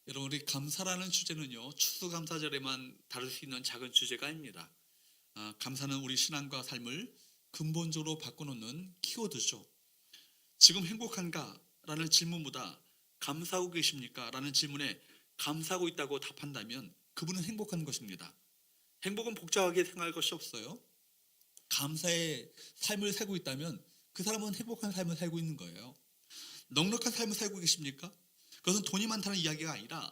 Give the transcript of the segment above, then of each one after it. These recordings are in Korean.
여러분, 우리 감사라는 주제는요, 추수감사절에만 다룰 수 있는 작은 주제가 아닙니다. 감사는 우리 신앙과 삶을 근본적으로 바꿔놓는 키워드죠. 지금 행복한가? 라는 질문보다 감사하고 계십니까? 라는 질문에 감사하고 있다고 답한다면 그분은 행복한 것입니다. 행복은 복잡하게 생각할 것이 없어요. 감사의 삶을 살고 있다면 그 사람은 행복한 삶을 살고 있는 거예요. 넉넉한 삶을 살고 계십니까? 그것은 돈이 많다는 이야기가 아니라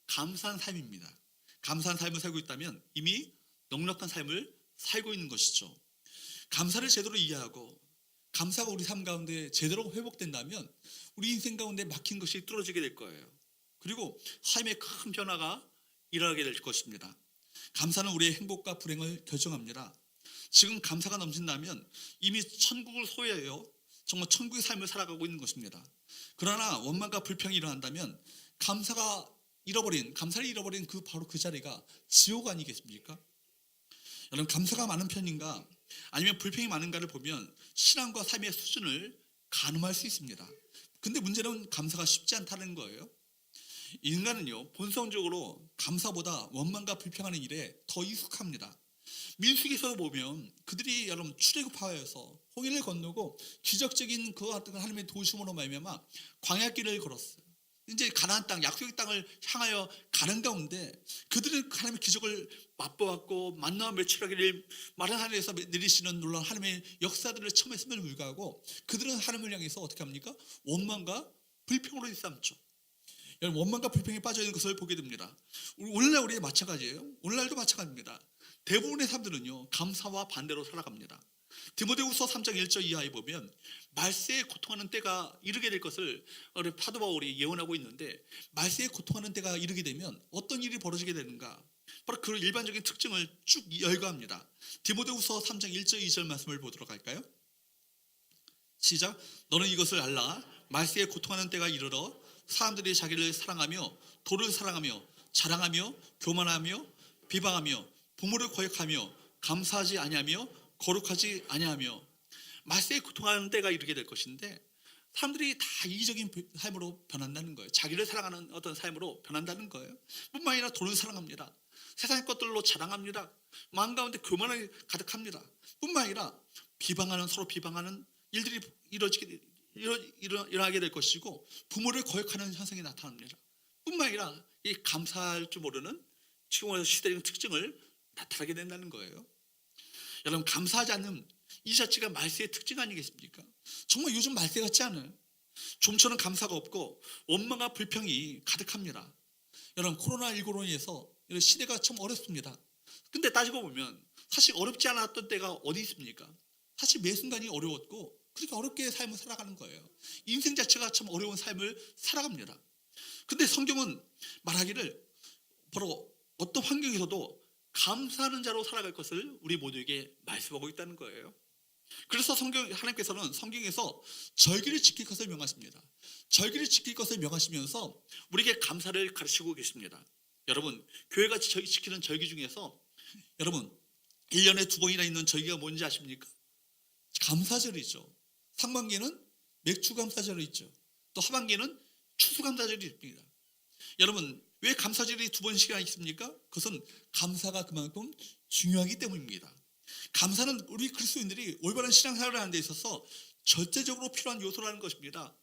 감사한 삶입니다. 감사한 삶을 살고 있다면 이미 넉넉한 삶을 살고 있는 것이죠. 감사를 제대로 이해하고 감사가 우리 삶 가운데 제대로 회복된다면 우리 인생 가운데 막힌 것이 뚫어지게 될 거예요. 그리고 삶의 큰 변화가 일어나게 될 것입니다. 감사는 우리의 행복과 불행을 결정합니다. 지금 감사가 넘친다면 이미 천국을 소유하여 정말 천국의 삶을 살아가고 있는 것입니다. 그러나 원망과 불평이 일어난다면 감사를 잃어버린 바로 그 자리가 지옥 아니겠습니까? 여러분, 감사가 많은 편인가 아니면 불평이 많은가를 보면 신앙과 삶의 수준을 가늠할 수 있습니다. 근데 문제는 감사가 쉽지 않다는 거예요. 인간은요, 본성적으로 감사보다 원망과 불평하는 일에 더 익숙합니다. 민수기에서 보면 그들이 여러분 출애굽하여서 홍해를 건너고 기적적인 그와 같은 하나님의 도우심으로 말미암아 광야길을 걸었어요. 이제 가나안 땅, 약속의 땅을 향하여 가는 가운데 그들은 하나님의 기적을 맛보았고 만나와 매출하기를 마른 하늘에서 내리시는 놀라운 하나님의 역사들을 처음 했음에도 불구하고 그들은 하나님을 향해서 어떻게 합니까? 원망과 불평으로 일삼죠. 여러분, 원망과 불평에 빠져 있는 것을 보게 됩니다. 오늘날 우리의 마찬가지예요. 오늘날도 마찬가지입니다. 대부분의 사람들은요, 감사와 반대로 살아갑니다. 디모데후서 3장 1절 이하에 보면 말세에 고통하는 때가 이르게 될 것을 사도 바울이 예언하고 있는데, 말세에 고통하는 때가 이르게 되면 어떤 일이 벌어지게 되는가? 바로 그 일반적인 특징을 쭉 열거합니다. 디모데후서 3장 1절 2절 말씀을 보도록 할까요? 시작. 너는 이것을 알라. 말세에 고통하는 때가 이르러 사람들이 자기를 사랑하며 도를 사랑하며 자랑하며 교만하며 비방하며 부모를 거역하며 감사하지 아니하며 거룩하지 아니하며, 말세에 고통하는 때가 이르게 될 것인데 사람들이 다 이기적인 삶으로 변한다는 거예요. 자기를 사랑하는 어떤 삶으로 변한다는 거예요. 뿐만 아니라 돈을 사랑합니다. 세상의 것들로 자랑합니다. 마음 가운데 교만을 가득합니다. 뿐만 아니라 서로 비방하는 일들이 일어나게 될 것이고 부모를 거역하는 현상이 나타납니다. 뿐만 아니라 이 감사할 줄 모르는 지금 시대적인 특징을 나타나게 된다는 거예요. 여러분, 감사하지 않는 이 자체가 말세의 특징 아니겠습니까? 정말 요즘 말세 같지 않아요? 좀처럼 감사가 없고 원망과 불평이 가득합니다. 여러분, 코로나19로 인해서 시대가 참 어렵습니다. 근데 따지고 보면 사실 어렵지 않았던 때가 어디 있습니까? 사실 매 순간이 어려웠고 그러니까 어렵게 삶을 살아가는 거예요. 인생 자체가 참 어려운 삶을 살아갑니다. 근데 성경은 말하기를 바로 어떤 환경에서도 감사하는 자로 살아갈 것을 우리 모두에게 말씀하고 있다는 거예요. 그래서 하나님께서는 성경에서 절기를 지킬 것을 명하십니다. 절기를 지킬 것을 명하시면서 우리에게 감사를 가르치고 계십니다. 여러분, 교회가 지키는 절기 중에서 여러분 1년에 2번이나 있는 절기가 뭔지 아십니까? 감사절이죠. 상반기에는 맥주감사절이 있죠. 또 하반기에는 추수감사절이 있습니다. 여러분, 왜 감사절이 2번씩이나 있습니까? 그것은 감사가 그만큼 중요하기 때문입니다. 감사는 우리 그리스도인들이 올바른 신앙생활을 하는 데 있어서 절대적으로 필요한 요소라는 것입니다.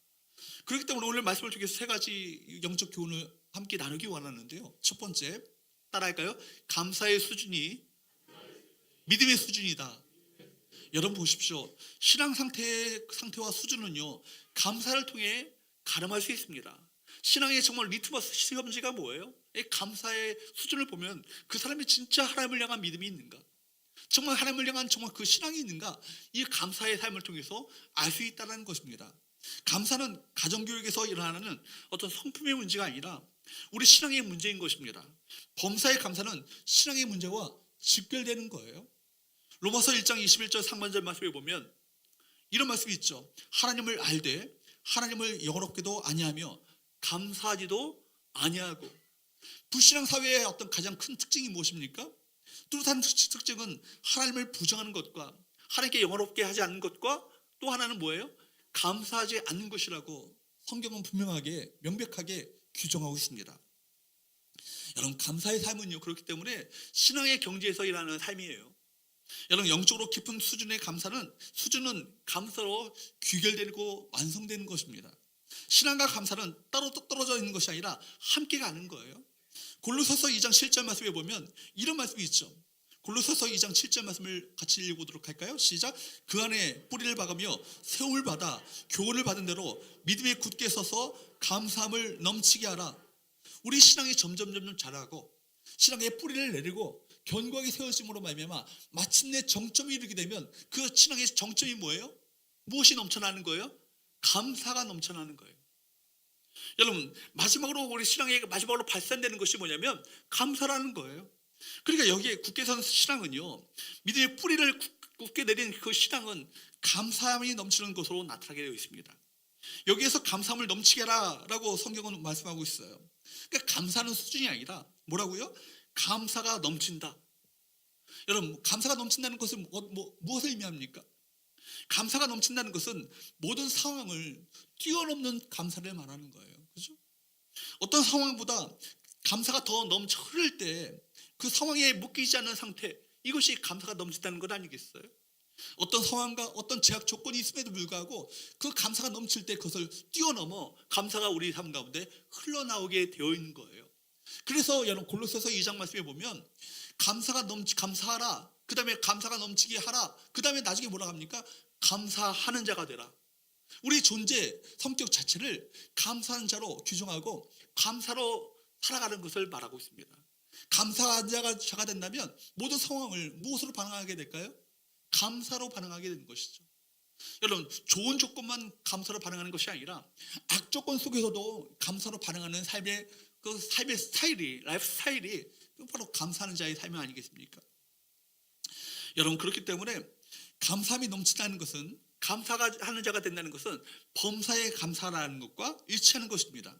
그렇기 때문에 오늘 말씀을 통해서 3가지 영적 교훈을 함께 나누기 원하는데요. 첫 번째, 따라할까요? 감사의 수준이 믿음의 수준이다. 여러분 보십시오. 신앙 상태와 수준은요, 감사를 통해 가늠할 수 있습니다. 신앙의 정말 리트머스 시험지가 뭐예요? 감사의 수준을 보면 그 사람이 진짜 하나님을 향한 믿음이 있는가, 정말 하나님을 향한 정말 그 신앙이 있는가, 이 감사의 삶을 통해서 알 수 있다는 것입니다. 감사는 가정교육에서 일어나는 어떤 성품의 문제가 아니라 우리 신앙의 문제인 것입니다. 범사의 감사는 신앙의 문제와 직결되는 거예요. 로마서 1장 21절 상반절 말씀에 보면 이런 말씀이 있죠. 하나님을 알되 하나님을 영어롭게도 아니하며 감사하지도 아니하고. 불신앙 사회의 어떤 가장 큰 특징이 무엇입니까? 뚜렷한 특징은 하나님을 부정하는 것과 하나님께 영어롭게 하지 않는 것과 또 하나는 뭐예요? 감사하지 않는 것이라고 성경은 분명하게 명백하게 규정하고 있습니다. 여러분 감사의 삶은요 그렇기 때문에 신앙의 경지에서 일하는 삶이에요. 여러분 영적으로 깊은 수준의 수준은 감사로 귀결되고 완성되는 것입니다. 신앙과 감사는 따로 떨어져 있는 것이 아니라 함께 가는 거예요. 골로새서 2장 7절 말씀에 보면 이런 말씀이 있죠. 골로새서 2장 7절 말씀을 같이 읽어보도록 할까요? 시작. 그 안에 뿌리를 박으며 세움을 받아 교훈을 받은 대로 믿음에 굳게 서서 감사함을 넘치게 하라. 우리 신앙이 점점 자라고 신앙의 뿌리를 내리고 견고하게 세워짐으로 말미암아 마침내 정점에 이르게 되면 그 신앙의 정점이 뭐예요? 무엇이 넘쳐나는 거예요? 감사가 넘쳐나는 거예요. 여러분 마지막으로 우리 신앙의 마지막으로 발산되는 것이 뭐냐면 감사라는 거예요. 그러니까 여기에 굳게 선 신앙은요 믿음의 뿌리를 굳게 내린 그 신앙은 감사함이 넘치는 것으로 나타나게 되어 있습니다. 여기에서 감사함을 넘치게 하라라고 성경은 말씀하고 있어요. 그러니까 감사하는 수준이 아니라 뭐라고요? 감사가 넘친다. 여러분 감사가 넘친다는 것은 무엇을 의미합니까? 감사가 넘친다는 것은 모든 상황을 뛰어넘는 감사를 말하는 거예요. 그렇죠? 어떤 상황보다 감사가 더 넘쳐 흐를 때 그 상황에 묶이지 않는 상태, 이것이 감사가 넘친다는 것 아니겠어요? 어떤 상황과 어떤 제약 조건이 있음에도 불구하고 그 감사가 넘칠 때 그것을 뛰어넘어 감사가 우리 삶 가운데 흘러나오게 되어 있는 거예요. 그래서 여러분 골로새서 2장 말씀에 보면 감사하라. 그 다음에 감사가 넘치게 하라. 그 다음에 나중에 뭐라 합니까? 감사하는 자가 되라. 우리 존재 성격 자체를 감사하는 자로 규정하고 감사로 살아가는 것을 말하고 있습니다. 감사한 자가 된다면 모든 상황을 무엇으로 반응하게 될까요? 감사로 반응하게 되는 것이죠. 여러분 좋은 조건만 감사로 반응하는 것이 아니라 악조건 속에서도 감사로 반응하는 삶의 스타일이, 라이프 스타일이 바로 감사하는 자의 삶이 아니겠습니까? 여러분 그렇기 때문에 감사함이 넘친다는 것은, 감사가 하는 자가 된다는 것은 범사에 감사라는 것과 일치하는 것입니다.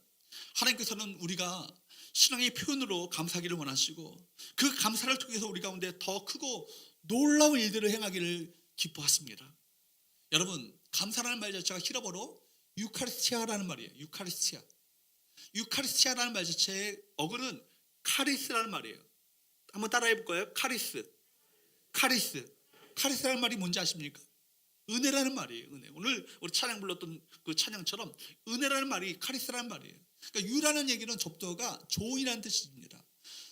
하나님께서는 우리가 신앙의 표현으로 감사하기를 원하시고 그 감사를 통해서 우리 가운데 더 크고 놀라운 일들을 행하기를 기뻐하십니다. 여러분 감사라는 말 자체가 히브리어로 유카리스티아라는 말이에요. 유카리스티아라는 말 자체의 어근은 카리스라는 말이에요. 한번 따라해 볼까요? 카리스라는 말이 뭔지 아십니까? 은혜라는 말이에요. 은혜. 오늘 우리 찬양 불렀던 그 찬양처럼 은혜라는 말이 카리스라는 말이에요. 그러니까 유라는 얘기는 접두어가 좋은이라는 뜻입니다.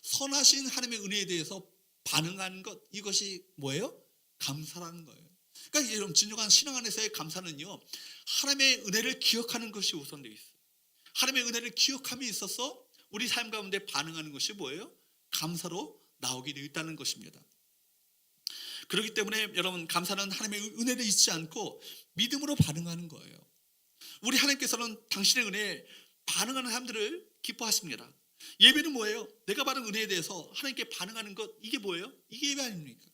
선하신 하나님의 은혜에 대해서 반응하는 것, 이것이 뭐예요? 감사라는 거예요. 그러니까 여러분 진정한 신앙 안에서의 감사는요 하나님의 은혜를 기억하는 것이 우선되어 있어요. 하나님의 은혜를 기억함에 있어서 우리 삶 가운데 반응하는 것이 뭐예요? 감사로 나오게 되어 있다는 것입니다. 그렇기 때문에 여러분 감사는 하나님의 은혜를 잊지 않고 믿음으로 반응하는 거예요. 우리 하나님께서는 당신의 은혜에 반응하는 사람들을 기뻐하십니다. 예배는 뭐예요? 내가 받은 은혜에 대해서 하나님께 반응하는 것, 이게 뭐예요? 이게 예배 아닙니까?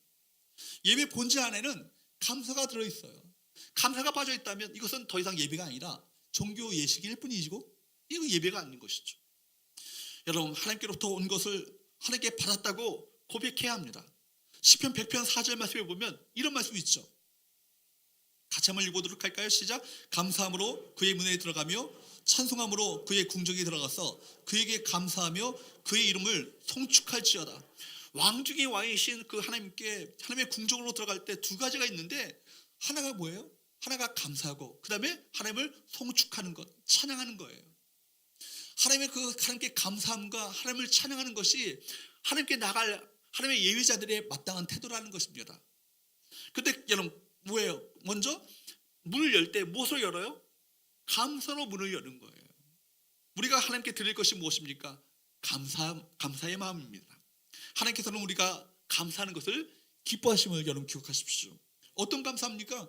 예배 본질 안에는 감사가 들어있어요. 감사가 빠져있다면 이것은 더 이상 예배가 아니라 종교 예식일 뿐이고 이거 예배가 아닌 것이죠. 여러분 하나님께로부터 온 것을 하나님께 받았다고 고백해야 합니다. 시편 100편 4절 말씀에 보면 이런 말씀이 있죠. 같이 한번 읽어보도록 할까요? 시작. 감사함으로 그의 문에 들어가며 찬송함으로 그의 궁정에 들어가서 그에게 감사하며 그의 이름을 송축할지어다. 왕 중의 왕이신 그 하나님께, 하나님의 궁정으로 들어갈 때 두 가지가 있는데 하나가 뭐예요? 하나가 감사하고 그 다음에 하나님을 송축하는 것, 찬양하는 거예요. 하나님께 감사함과 하나님을 찬양하는 것이 하나님께 나갈 하나님의 예외자들의 마땅한 태도라는 것입니다. 근데 여러분 뭐예요? 먼저 문을 열 때 무엇으로 열어요? 감사로 문을 여는 거예요. 우리가 하나님께 드릴 것이 무엇입니까? 감사의 마음입니다. 하나님께서는 우리가 감사하는 것을 기뻐하심을 여러분 기억하십시오. 어떤 감사합니까?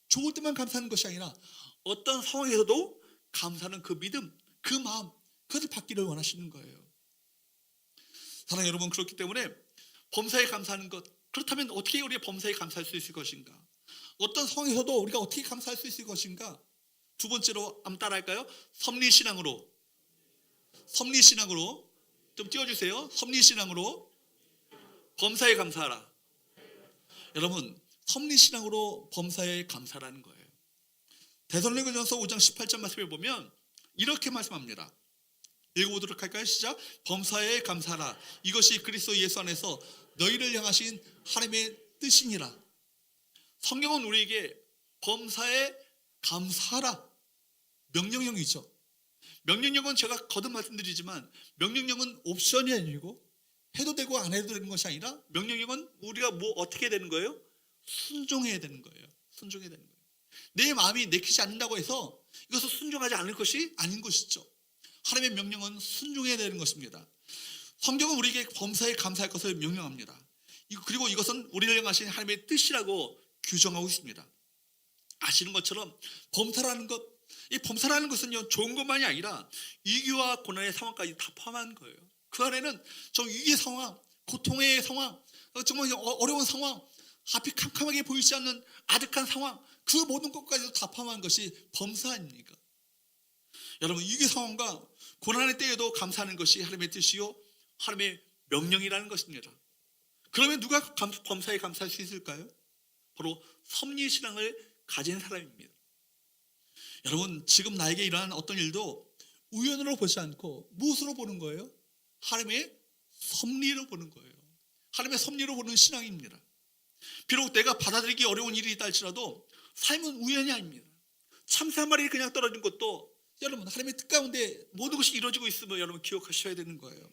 좋을 때만 감사하는 것이 아니라 어떤 상황에서도 감사하는 그 믿음, 그 마음, 그것을 받기를 원하시는 거예요. 사랑하는 여러분, 그렇기 때문에 범사에 감사하는 것, 그렇다면 어떻게 우리가 범사에 감사할 수 있을 것인가? 어떤 상황에서도 우리가 어떻게 감사할 수 있을 것인가? 두 번째로 한번 따라할까요? 섭리신앙으로 좀 띄워주세요. 섭리신앙으로 범사에 감사하라. 여러분 섭리신앙으로 범사에 감사라는 거예요. 데살로니가전서 5장 18절 말씀에 보면 이렇게 말씀합니다. 읽어보도록 할까요? 시작. 범사에 감사하라. 이것이 그리스도 예수 안에서 너희를 향하신 하나님의 뜻이니라. 성경은 우리에게 범사에 감사하라 명령형이죠. 명령형은 제가 거듭 말씀드리지만 명령형은 옵션이 아니고 해도 되고 안 해도 되는 것이 아니라 명령형은 우리가 뭐 어떻게 되는 거예요? 순종해야 되는 거예요. 순종해야 되는 거예요. 내 마음이 내키지 않는다고 해서 이것을 순종하지 않을 것이 아닌 것이죠. 하나님의 명령은 순종해야 되는 것입니다. 성경은 우리에게 범사에 감사할 것을 명령합니다. 그리고 이것은 우리를 향하신 하나님의 뜻이라고 규정하고 있습니다. 아시는 것처럼 범사라는 것, 이 범사라는 것은요 좋은 것만이 아니라 위기와 고난의 상황까지 다 포함한 거예요. 그 안에는 저 위기의 상황, 고통의 상황, 정말 어려운 상황, 앞이 캄캄하게 보이지 않는 아득한 상황, 그 모든 것까지도 다 포함한 것이 범사 아닙니까? 여러분, 위기 상황과 고난의 때에도 감사하는 것이 하나님의 뜻이요 하나님의 명령이라는 것입니다. 그러면 누가 범사에 감사할 수 있을까요? 바로 섭리신앙을 가진 사람입니다. 여러분, 지금 나에게 일어난 어떤 일도 우연으로 보지 않고 무엇으로 보는 거예요? 하나님의 섭리로 보는 거예요. 하나님의 섭리로 보는 신앙입니다. 비록 내가 받아들이기 어려운 일이 있다 할지라도 삶은 우연이 아닙니다. 참새 한 마리 그냥 떨어진 것도 여러분 하나님의 뜻 가운데 모든 것이 이루어지고 있음을 여러분 기억하셔야 되는 거예요.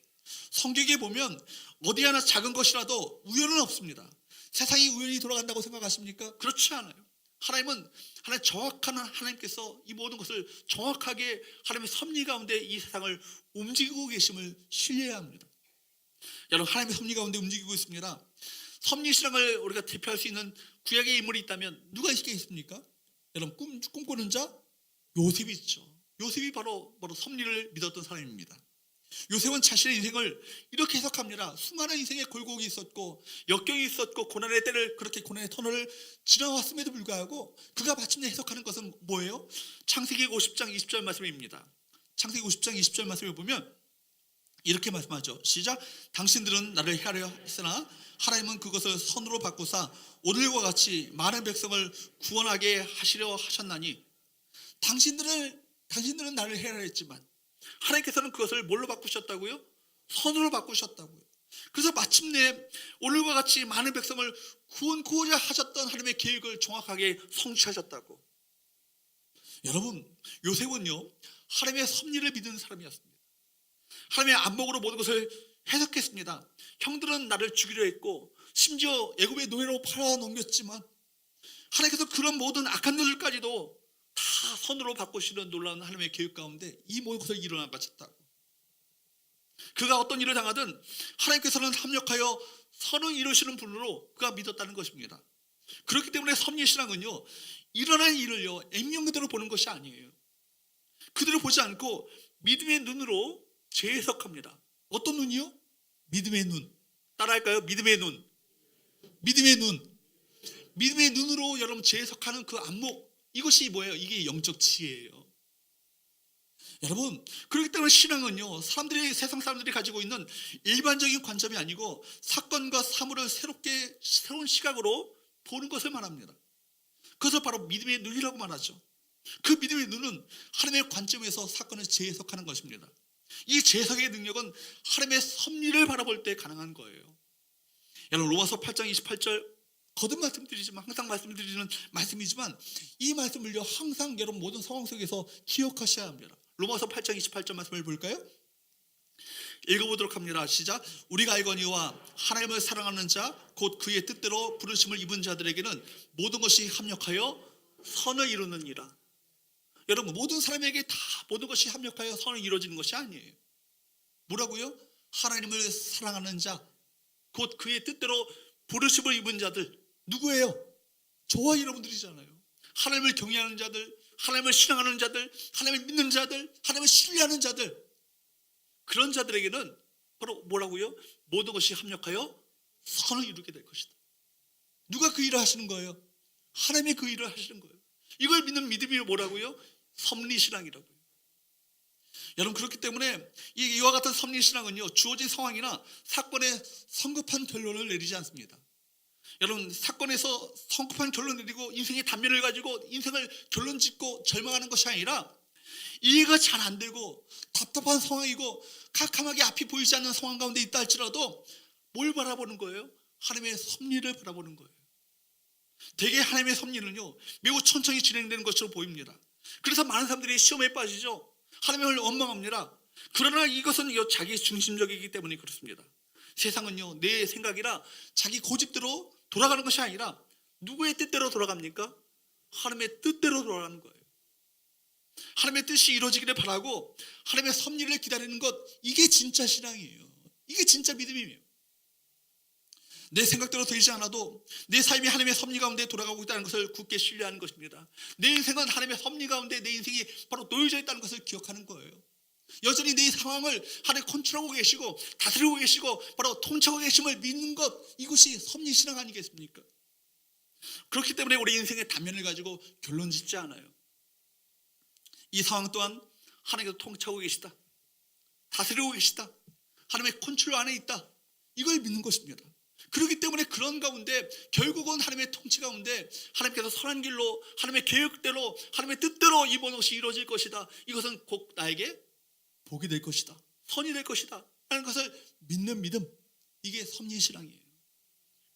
성경에 보면 어디 하나 작은 것이라도 우연은 없습니다. 세상이 우연히 돌아간다고 생각하십니까? 그렇지 않아요. 하나님은 하나님 정확한 하나님께서 이 모든 것을 정확하게 하나님의 섭리 가운데 이 세상을 움직이고 계심을 신뢰해야 합니다. 여러분, 하나님의 섭리 가운데 움직이고 있습니다. 섭리 신앙을 우리가 대표할 수 있는 구약의 인물이 있다면 누가 있겠습니까? 여러분, 꿈꾸는 자 요셉이 있죠. 요셉이 바로 섭리를 믿었던 사람입니다. 요셉은 자신의 인생을 이렇게 해석합니다. 수많은 인생의 골곡이 있었고 역경이 있었고 고난의 때를 그렇게 고난의 터널을 지나왔음에도 불구하고 그가 마침내 해석하는 것은 뭐예요? 창세기 50장 20절 말씀입니다. 창세기 50장 20절 말씀을 보면 이렇게 말씀하죠. 시작. 당신들은 나를 해하려 했으나 하나님은 그것을 선으로 바꾸사 오늘과 같이 많은 백성을 구원하게 하시려 하셨나니 당신들은 나를 해하려 했지만 하나님께서는 그것을 뭘로 바꾸셨다고요? 선으로 바꾸셨다고요. 그래서 마침내 오늘과 같이 많은 백성을 구원코자 하셨던 하나님의 계획을 정확하게 성취하셨다고. 여러분, 요셉은요 하나님의 섭리를 믿는 사람이었습니다. 하나님의 안목으로 모든 것을 해석했습니다. 형들은 나를 죽이려 했고 심지어 애굽의 노예로 팔아넘겼지만 하나님께서 그런 모든 악한 일들까지도 다 선으로 바꾸시는 놀라운 하나님의 계획 가운데 이 모든 것을 일어나가셨다고. 그가 어떤 일을 당하든 하나님께서는 합력하여 선을 이루시는 분으로 그가 믿었다는 것입니다. 그렇기 때문에 섭리신앙은요 일어난 일을요 액면 그대로 보는 것이 아니에요. 그대로 보지 않고 믿음의 눈으로 재해석합니다. 어떤 눈이요? 믿음의 눈. 따라할까요? 믿음의 눈. 믿음의 눈. 믿음의 눈으로 여러분 재해석하는 그 안목, 이것이 뭐예요? 이게 영적 지혜예요. 여러분, 그렇기 때문에 신앙은요 세상 사람들이 가지고 있는 일반적인 관점이 아니고 사건과 사물을 새로운 시각으로 보는 것을 말합니다. 그것을 바로 믿음의 눈이라고 말하죠. 그 믿음의 눈은 하나님의 관점에서 사건을 재해석하는 것입니다. 이 재해석의 능력은 하나님의 섭리를 바라볼 때 가능한 거예요. 여러분, 로마서 8장 28절 거듭 말씀드리지만 항상 말씀드리는 말씀이지만 이 말씀을요 항상 여러분 모든 상황 속에서 기억하셔야 합니다. 로마서 8장 28절 말씀을 볼까요? 읽어보도록 합니다. 시작. 우리가 알거니와 하나님을 사랑하는 자 곧 그의 뜻대로 부르심을 입은 자들에게는 모든 것이 합력하여 선을 이루느니라. 여러분, 모든 사람에게 다 모든 것이 합력하여 선을 이루어지는 것이 아니에요. 뭐라고요? 하나님을 사랑하는 자 곧 그의 뜻대로 부르심을 입은 자들. 누구예요? 저와 여러분들이잖아요. 하나님을 경외하는 자들, 하나님을 신앙하는 자들, 하나님을 믿는 자들, 하나님을 신뢰하는 자들. 그런 자들에게는 바로 뭐라고요? 모든 것이 합력하여 선을 이루게 될 것이다. 누가 그 일을 하시는 거예요? 하나님이 그 일을 하시는 거예요. 이걸 믿는 믿음이 뭐라고요? 섭리신앙이라고요. 여러분, 그렇기 때문에 이와 같은 섭리신앙은요 주어진 상황이나 사건에 성급한 결론을 내리지 않습니다. 여러분, 사건에서 성급한 결론 내리고 인생의 단면을 가지고 인생을 결론 짓고 절망하는 것이 아니라 이해가 잘 안 되고 답답한 상황이고 캄캄하게 앞이 보이지 않는 상황 가운데 있다 할지라도 뭘 바라보는 거예요? 하나님의 섭리를 바라보는 거예요. 대개 하나님의 섭리는요 매우 천천히 진행되는 것으로 보입니다. 그래서 많은 사람들이 시험에 빠지죠. 하나님을 원망합니다. 그러나 이것은 자기 중심적이기 때문에 그렇습니다. 세상은요 내 생각이라 자기 고집대로 돌아가는 것이 아니라 누구의 뜻대로 돌아갑니까? 하나님의 뜻대로 돌아가는 거예요. 하나님의 뜻이 이루어지기를 바라고 하나님의 섭리를 기다리는 것, 이게 진짜 신앙이에요. 이게 진짜 믿음이에요. 내 생각대로 되지 않아도 내 삶이 하나님의 섭리 가운데 돌아가고 있다는 것을 굳게 신뢰하는 것입니다. 내 인생은 하나님의 섭리 가운데 내 인생이 바로 놓여져 있다는 것을 기억하는 거예요. 여전히 내 상황을 하나님 컨트롤하고 계시고 다스리고 계시고 바로 통치하고 계심을 믿는 것, 이것이 섭리 신앙 아니겠습니까? 그렇기 때문에 우리 인생의 단면을 가지고 결론 짓지 않아요. 이 상황 또한 하나님께서 통치하고 계시다, 다스리고 계시다, 하나님의 컨트롤 안에 있다, 이걸 믿는 것입니다. 그렇기 때문에 그런 가운데 결국은 하나님의 통치 가운데 하나님께서 선한 길로 하나님의 계획대로 하나님의 뜻대로 이 모든 것이 이루어질 것이다, 이것은 곧 나에게 복이 될 것이다, 선이 될 것이다 라는 것을 믿는 믿음, 이게 섭리신앙이에요.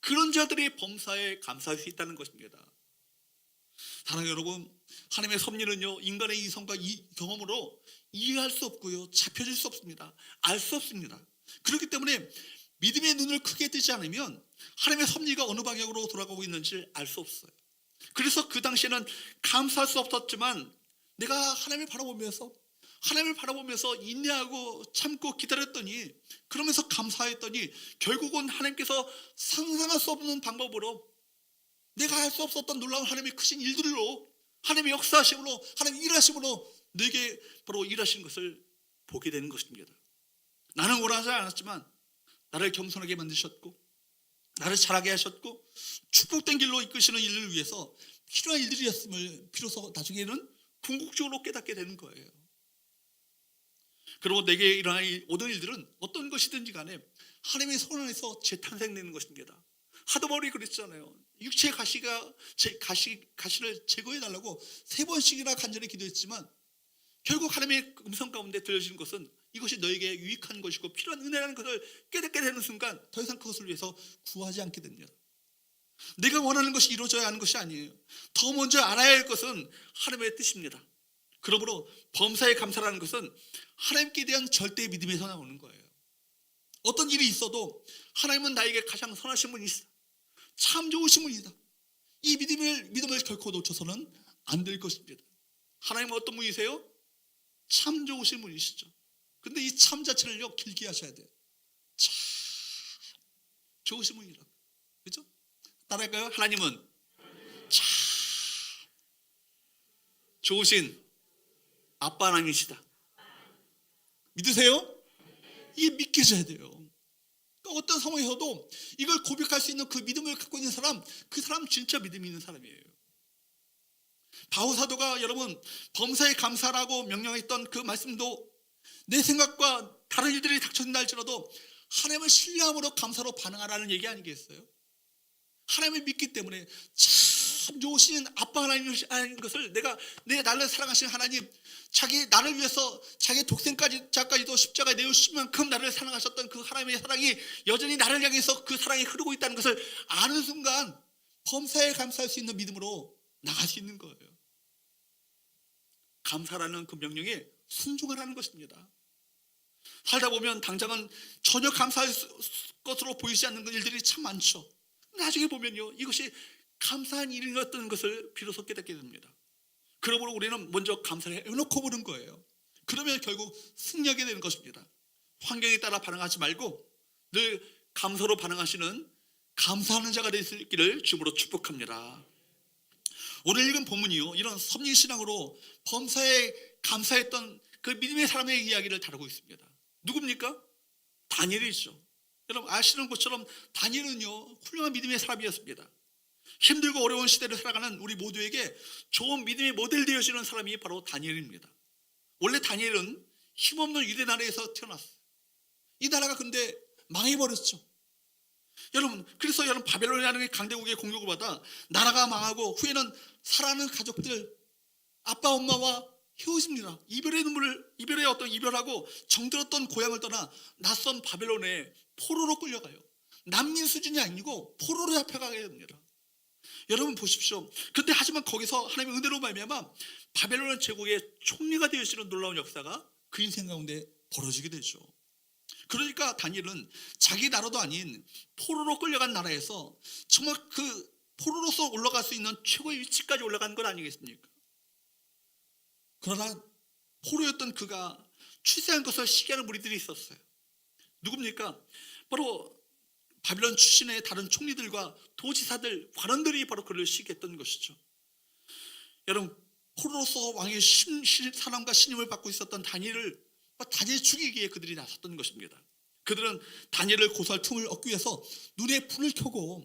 그런 자들이 범사에 감사할 수 있다는 것입니다. 사랑하는 여러분, 하나님의 섭리는요 인간의 이성과 경험으로 이해할 수 없고요 잡혀질 수 없습니다. 알 수 없습니다. 그렇기 때문에 믿음의 눈을 크게 뜨지 않으면 하나님의 섭리가 어느 방향으로 돌아가고 있는지 알 수 없어요. 그래서 그 당시에는 감사할 수 없었지만 내가 하나님을 바라보면서 인내하고 참고 기다렸더니, 그러면서 감사했더니 결국은 하나님께서 상상할 수 없는 방법으로 내가 할 수 없었던 놀라운 하나님의 크신 일들로, 하나님의 역사하심으로, 하나님의 일하심으로 내게 바로 일하신 것을 보게 되는 것입니다. 나는 원하지 않았지만 나를 겸손하게 만드셨고 나를 자라게 하셨고 축복된 길로 이끄시는 일을 위해서 필요한 일들이었음을 비로소 나중에는 궁극적으로 깨닫게 되는 거예요. 그리고 내게 일어날 모든 일들은 어떤 것이든지 간에 하나님의 손 안에서 재탄생되는 것입니다. 하도 머리 그랬잖아요. 육체의 가시를 제거해달라고 3번씩이나 간절히 기도했지만 결국 하나님의 음성 가운데 들려지는 것은 이것이 너에게 유익한 것이고 필요한 은혜라는 것을 깨닫게 되는 순간 더 이상 그것을 위해서 구하지 않게 됩니다. 내가 원하는 것이 이루어져야 하는 것이 아니에요. 더 먼저 알아야 할 것은 하나님의 뜻입니다. 그러므로 범사에 감사라는 것은 하나님께 대한 절대의 믿음에서 나오는 거예요. 어떤 일이 있어도 하나님은 나에게 가장 선하신 분이시다, 참 좋으신 분이다, 이 믿음을 결코 놓쳐서는 안 될 것입니다. 하나님은 어떤 분이세요? 참 좋으신 분이시죠. 근데 이 참 자체를요 길게 하셔야 돼요. 참 좋으신 분이라고. 그렇죠? 따라할까요? 하나님은 참 좋으신 아빠 하나님이시다. 믿으세요? 이게 믿겨져야 돼요. 그러니까 어떤 상황에서도 이걸 고백할 수 있는 그 믿음을 갖고 있는 사람, 그 사람 진짜 믿음이 있는 사람이에요. 바울 사도가 여러분 범사에 감사라고 명령했던 그 말씀도 내 생각과 다른 일들이 닥쳐진다 할지라도 하나님을 신뢰함으로 감사로 반응하라는 얘기 아니겠어요? 하나님을 믿기 때문에 참 좋으신 아빠 하나님이라는 것을 나를 사랑하시는 하나님, 나를 위해서 자기 독생자까지도 십자가에 내어주신 만큼 나를 사랑하셨던 그 하나님의 사랑이 여전히 나를 향해서 그 사랑이 흐르고 있다는 것을 아는 순간 범사에 감사할 수 있는 믿음으로 나갈 수 있는 거예요. 감사라는 그 명령에 순종하라는 것입니다. 살다 보면 당장은 전혀 감사할 것으로 보이지 않는 일들이 참 많죠. 나중에 보면요 이것이 감사한 일이었던 것을 비로소 깨닫게 됩니다. 그러므로 우리는 먼저 감사를 해놓고 보는 거예요. 그러면 결국 승리하게 되는 것입니다. 환경에 따라 반응하지 말고 늘 감사로 반응하시는 감사하는 자가 될 수 있기를 주님으로 축복합니다. 오늘 읽은 본문이요 이런 섭리신앙으로 범사에 감사했던 그 믿음의 사람의 이야기를 다루고 있습니다. 누굽니까? 다니엘이죠. 여러분 아시는 것처럼 다니엘은요 훌륭한 믿음의 사람이었습니다. 힘들고 어려운 시대를 살아가는 우리 모두에게 좋은 믿음의 모델 되어지는 사람이 바로 다니엘입니다. 원래 다니엘은 힘없는 유대 나라에서 태어났어요. 이 나라가 근데 망해버렸죠. 그래서 바벨론이라는 강대국의 공격을 받아 나라가 망하고 후에는 살아가는 가족들, 아빠 엄마와 헤어집니다. 이별의 어떤 이별하고 정들었던 고향을 떠나 낯선 바벨론에 포로로 끌려가요. 난민 수준이 아니고 포로로 잡혀가게 됩니다. 여러분 보십시오. 그런데 하지만 거기서 하나님의 은혜로 말미암아 바벨론 제국의 총리가 되어지는 놀라운 역사가 그 인생 가운데 벌어지게 되죠. 그러니까 다니엘은 자기 나라도 아닌 포로로 끌려간 나라에서 정말 그 포로로서 올라갈 수 있는 최고의 위치까지 올라간 건 아니겠습니까? 그러나 포로였던 그가 출세한 것을 시기하는 무리들이 있었어요. 누굽니까? 바로 바빌론 출신의 다른 총리들과 도지사들, 관원들이 바로 그를 시기했던 것이죠. 여러분, 포로로서 왕의 사랑과 신임을 받고 있었던 다니엘을 죽이기에 그들이 나섰던 것입니다. 그들은 다니엘을 고소할 틈을 얻기 위해서 눈에 불을 켜고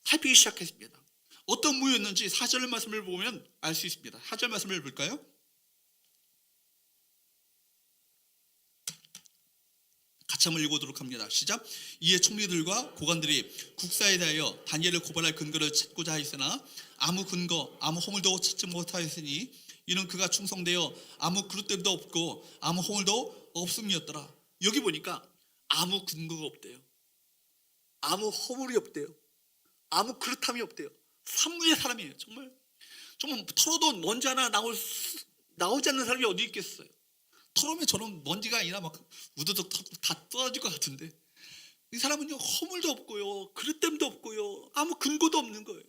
살피기 시작했습니다. 어떤 무였는지 4절 말씀을 보면 알 수 있습니다. 4절 말씀을 볼까요? 같이 한번 읽어보도록 합니다. 시작. 이에 총리들과 고관들이 국사에 대하여 다니엘을 고발할 근거를 찾고자 하였으나 아무 근거, 아무 허물도 찾지 못하였으니 이는 그가 충성되어 아무 그릇됨도 없고 아무 허물도 없음이었더라. 여기 보니까 아무 근거가 없대요. 아무 허물이 없대요. 아무 그릇함이 없대요. 산무의 사람이에요. 정말 털어도 먼지 하나 나오지 않는 사람이 어디 있겠어요. 털으면 저런 먼지가 아니라 막 우두둑 다 떨어질 것 같은데 이 사람은요, 허물도 없고요, 그릇됨도 없고요, 아무 근거도 없는 거예요.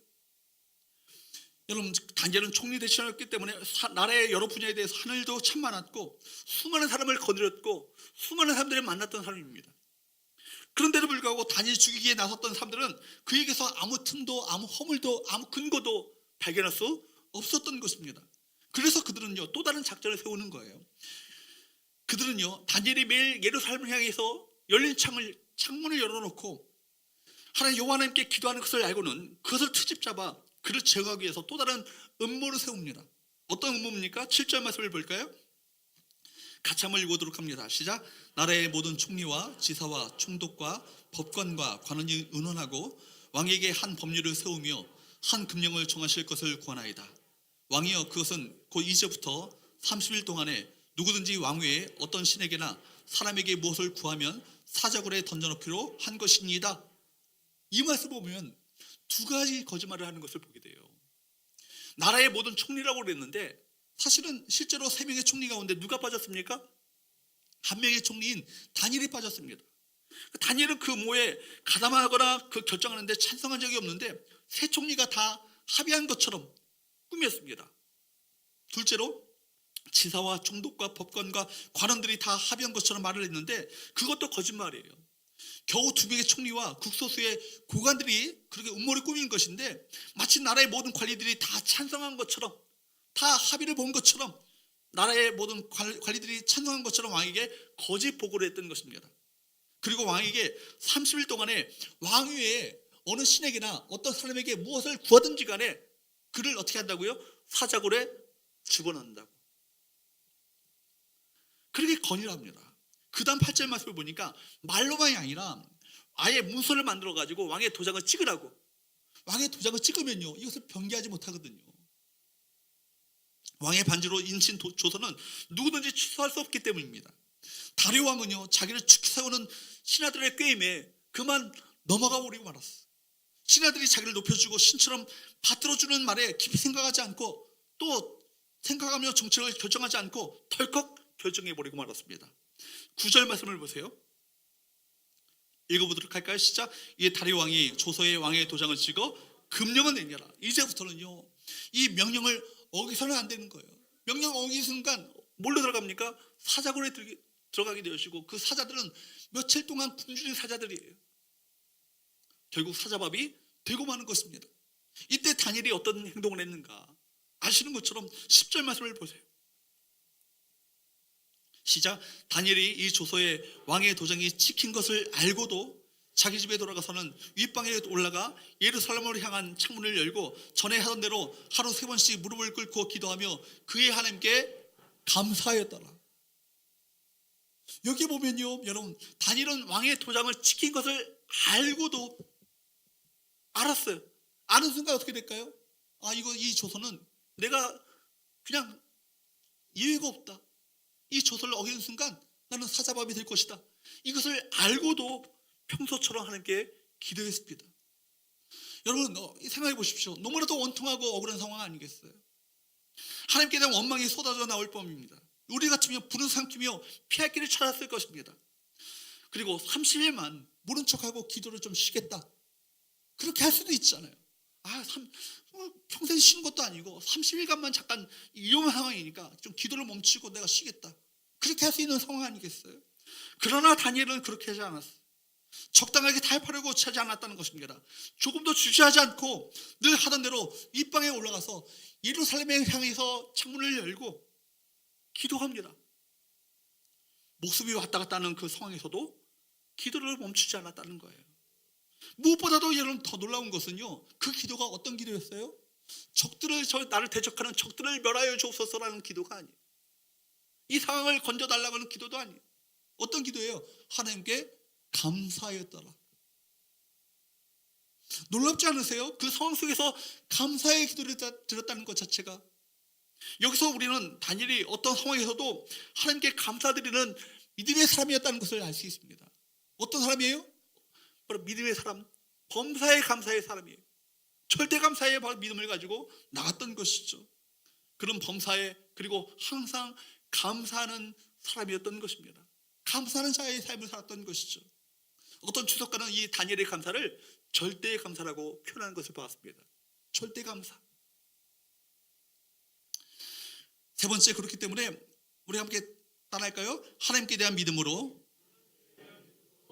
여러분, 다니엘은 총리 대신이었기 때문에 나라의 여러 분야에 대해서 하늘도 참 많았고 수많은 사람을 거느렸고 수많은 사람들을 만났던 사람입니다. 그런데도 불구하고 다니엘 죽이기에 나섰던 사람들은 그에게서 아무 틈도 아무 허물도 아무 근거도 발견할 수 없었던 것입니다. 그래서 그들은요, 또 다른 작전을 세우는 거예요. 그들은요, 다니엘이 매일 예루살렘을 향해서 열린 창문을 열어놓고 하나님 여호와 하나님께 기도하는 것을 알고는 그것을 트집 잡아 그를 제거하기 위해서 또 다른 음모를 세웁니다. 어떤 음모입니까? 7절 말씀을 볼까요? 같이 한번 읽어보도록 합니다. 시작. 나라의 모든 총리와 지사와 총독과 법관과 관원이 의논하고 왕에게 한 법률을 세우며 한 금령을 정하실 것을 구하나이다. 왕이여, 그것은 곧 이제부터 30일 동안에 누구든지 왕 외에 어떤 신에게나 사람에게 무엇을 구하면 사자굴에 던져놓기로 한 것이니이다. 이 말씀 보면 두 가지 거짓말을 하는 것을 보게 돼요. 나라의 모든 총리라고 그랬는데 사실은 실제로 3명의 총리 가운데 누가 빠졌습니까? 한 명의 총리인 다니엘이 빠졌습니다. 다니엘은 그 모에 가담하거나 그 결정하는데 찬성한 적이 없는데 세 총리가 다 합의한 것처럼 꾸몄습니다. 둘째로 지사와 총독과 법관과 관원들이 다 합의한 것처럼 말을 했는데 그것도 거짓말이에요. 겨우 2명의 총리와 국소수의 고관들이 그렇게 음모를 꾸민 것인데 마치 나라의 모든 관리들이 다 찬성한 것처럼, 다 합의를 본 것처럼, 나라의 모든 관리들이 찬성한 것처럼 왕에게 거짓 보고를 했던 것입니다. 그리고 왕에게 30일 동안에 왕 외에 어느 신에게나 어떤 사람에게 무엇을 구하든지 간에 그를 어떻게 한다고요? 사자굴에 집어넣는다고. 그렇게 건의합니다. 그 다음 8절 말씀을 보니까 말로만이 아니라 아예 문서를 만들어 가지고 왕의 도장을 찍으라고. 왕의 도장을 찍으면요, 이것을 변개하지 못하거든요. 왕의 반지로 인친 조서는 누구든지 취소할 수 없기 때문입니다. 다리오 왕은요, 자기를 죽게 세우는 신하들의 꾀임에 그만 넘어가 버리고 말았어. 신하들이 자기를 높여주고 신처럼 받들어주는 말에 깊이 생각하지 않고 또 생각하며 정책을 결정하지 않고 덜컥 결정해버리고 말았습니다. 9절 말씀을 보세요. 읽어보도록 할까요? 시작. 이에 다리오 왕이 조서에 왕의 도장을 찍어 금령을 내려라. 이제부터는요, 이 명령을 어기서는 안 되는 거예요. 명령 어기는 순간 뭘로 들어갑니까? 사자굴에 들어가게 되시고 그 사자들은 며칠 동안 굶주린 사자들이에요. 결국 사자밥이 되고 마는 것입니다. 이때 다니엘이 어떤 행동을 했는가 아시는 것처럼 10절 말씀을 보세요. 시작. 다니엘이 이 조서에 왕의 도장이 찍힌 것을 알고도 자기 집에 돌아가서는 윗방에 올라가 예루살렘으로 향한 창문을 열고 전에 하던 대로 하루 3번씩 무릎을 꿇고 기도하며 그의 하나님께 감사하였더라. 여기 보면요, 여러분, 다니엘은 왕의 도장을 찍힌 것을 알고도 알았어요. 아는 순간 어떻게 될까요? 이 조서는 내가 그냥 예외가 없다. 이 조서를 어기는 순간 나는 사자밥이 될 것이다. 이것을 알고도 평소처럼 하나님께 기도했습니다. 여러분 생각해 보십시오. 너무나도 원통하고 억울한 상황 아니겠어요? 하나님께 대한 원망이 쏟아져 나올 뻔입니다. 우리 같으면 불은 삼키며 피할 길을 찾았을 것입니다. 그리고 30일만 모른 척하고 기도를 좀 쉬겠다. 그렇게 할 수도 있잖아요. 평생 쉬는 것도 아니고 30일간만 잠깐 위험한 상황이니까 좀 기도를 멈추고 내가 쉬겠다. 그렇게 할 수 있는 상황 아니겠어요? 그러나 다니엘은 그렇게 하지 않았어요. 적당하게 타협하려고 하지 않았다는 것입니다. 조금도 주저하지 않고 늘 하던 대로 윗방에 올라가서 예루살렘에 향해서 창문을 열고 기도합니다. 목숨이 왔다 갔다 하는 그 상황에서도 기도를 멈추지 않았다는 거예요. 무엇보다도 여러분 더 놀라운 것은요, 그 기도가 어떤 기도였어요? 나를 대적하는 적들을 멸하여 주옵소서라는 기도가 아니에요. 이 상황을 건져달라고 하는 기도도 아니에요. 어떤 기도예요? 하나님께 감사하였더라. 놀랍지 않으세요? 그 상황 속에서 감사의 기도를 드렸다는 것 자체가. 여기서 우리는 다니엘이 어떤 상황에서도 하나님께 감사드리는 믿음의 사람이었다는 것을 알 수 있습니다. 어떤 사람이에요? 바로 믿음의 사람, 범사에 감사의 사람이에요. 절대 감사의 믿음을 가지고 나갔던 것이죠. 그런 범사에, 그리고 항상 감사하는 사람이었던 것입니다. 감사하는 자의 삶을 살았던 것이죠. 어떤 주석가는 이 다니엘의 감사를 절대의 감사라고 표현하는 것을 봤습니다. 절대 감사. 세 번째, 그렇기 때문에 우리 함께 따라할까요? 하나님께 대한 믿음으로